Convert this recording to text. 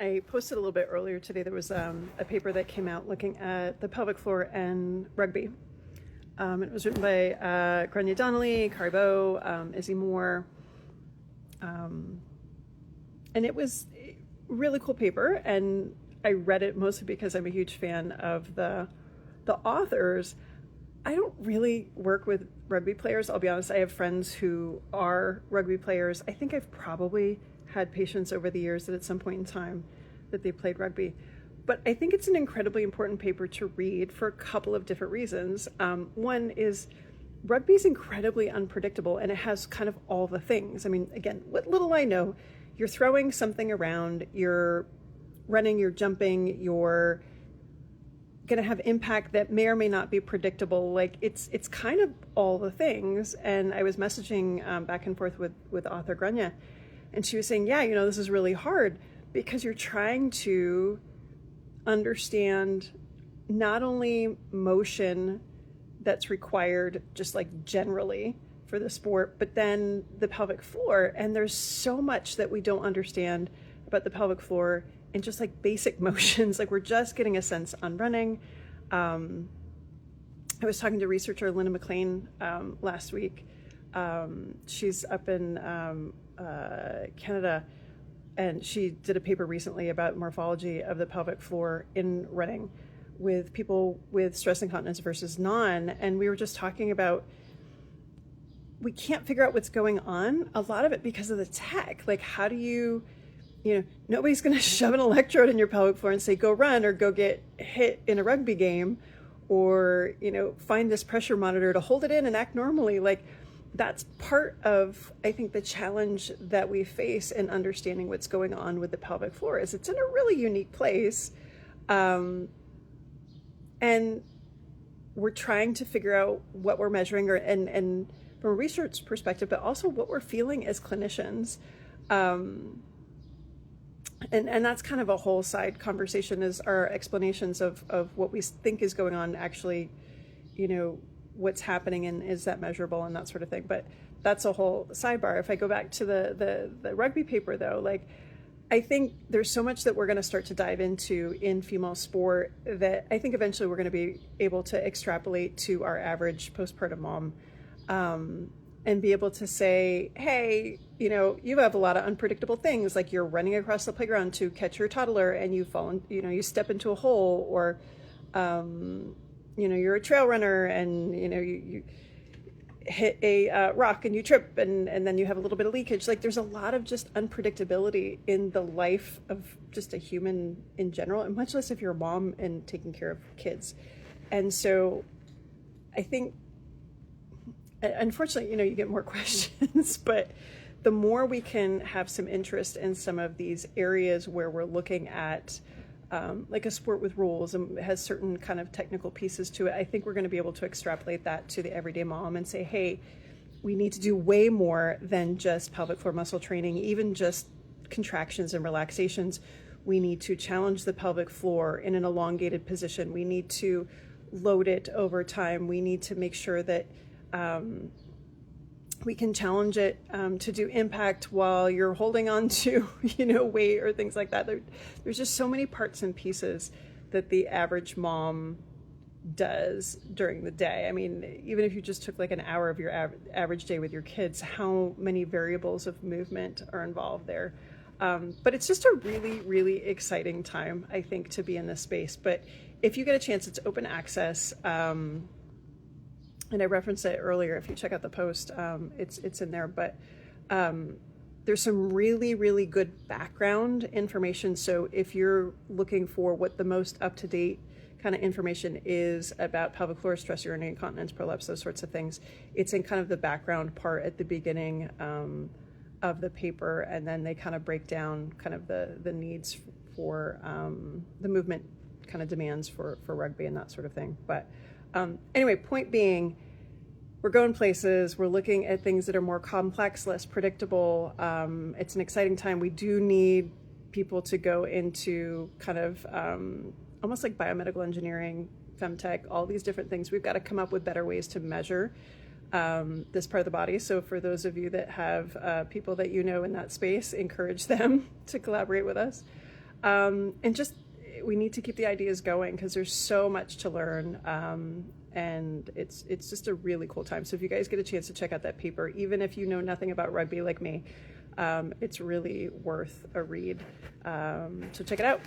I posted a little bit earlier today. There was a paper that came out looking at the pelvic floor and rugby. It was written by Grania Donnelly, Carrie Pagliano, Izzy Moore. And it was a really cool paper. And I read it mostly because I'm a huge fan of the authors. I don't really work with rugby players. I'll be honest. I have friends who are rugby players. I think I've probably had patients over the years that at some point in time that they played rugby. But I think it's an incredibly important paper to read for a couple of different reasons. One is rugby is incredibly unpredictable, and it has kind of all the things. I mean, again, what little I know, you're throwing something around, you're running, you're jumping, you're going to have impact that may or may not be predictable. Like it's kind of all the things. And I was messaging back and forth with author Grania, and she was saying, yeah, this is really hard because you're trying to understand not only motion that's required just like generally for the sport, but then the pelvic floor. And there's so much that we don't understand about the pelvic floor and just like basic motions. Like we're just getting a sense on running. I was talking to researcher Linda McLean last week. She's up in Canada, and she did a paper recently about morphology of the pelvic floor in running with people with stress incontinence versus non. And we were just talking about, we can't figure out what's going on, a lot of it because of the tech. Like how do you nobody's going to shove an electrode in your pelvic floor and say, go run or go get hit in a rugby game, or, find this pressure monitor to hold it in and act normally. Like that's part of, I think, the challenge that we face in understanding what's going on with the pelvic floor is it's in a really unique place. And we're trying to figure out what we're measuring and from a research perspective, but also what we're feeling as clinicians. And that's kind of a whole side conversation, is our explanations of what we think is going on actually, what's happening and is that measurable and that sort of thing. But that's a whole sidebar. If I go back to the rugby paper though, like I think there's so much that we're going to start to dive into in female sport that I think eventually we're going to be able to extrapolate to our average postpartum mom. And be able to say, hey, you have a lot of unpredictable things, like you're running across the playground to catch your toddler and you fall, you step into a hole, or, you're a trail runner and, you hit a rock and you trip and then you have a little bit of leakage. Like there's a lot of just unpredictability in the life of just a human in general, and much less if you're a mom and taking care of kids. And so I think, unfortunately, you get more questions, but the more we can have some interest in some of these areas where we're looking at like a sport with rules and has certain kind of technical pieces to it, I think we're going to be able to extrapolate that to the everyday mom and say, hey, we need to do way more than just pelvic floor muscle training, even just contractions and relaxations. We need to challenge the pelvic floor in an elongated position. We need to load it over time. We need to make sure that we can challenge it to do impact while you're holding on to, weight or things like that. There's just so many parts and pieces that the average mom does during the day. I mean, even if you just took like an hour of your average day with your kids, how many variables of movement are involved there. But it's just a really, really exciting time, I think, to be in this space. But if you get a chance, it's open access. And I referenced it earlier. If you check out the post, it's in there. But there's some really, really good background information. So if you're looking for what the most up-to-date kind of information is about pelvic floor stress, urinary incontinence, prolapse, those sorts of things, it's in kind of the background part at the beginning of the paper. And then they kind of break down kind of the needs for the movement kind of demands for rugby and that sort of thing. But anyway, point being, we're going places, we're looking at things that are more complex, less predictable. It's an exciting time. We do need people to go into kind of almost like biomedical engineering, femtech, all these different things. We've got to come up with better ways to measure this part of the body. So for those of you that have people that in that space, encourage them to collaborate with us. And just, we need to keep the ideas going because there's so much to learn. And it's just a really cool time. So if you guys get a chance to check out that paper, even if you know nothing about rugby like me, it's really worth a read. So check it out.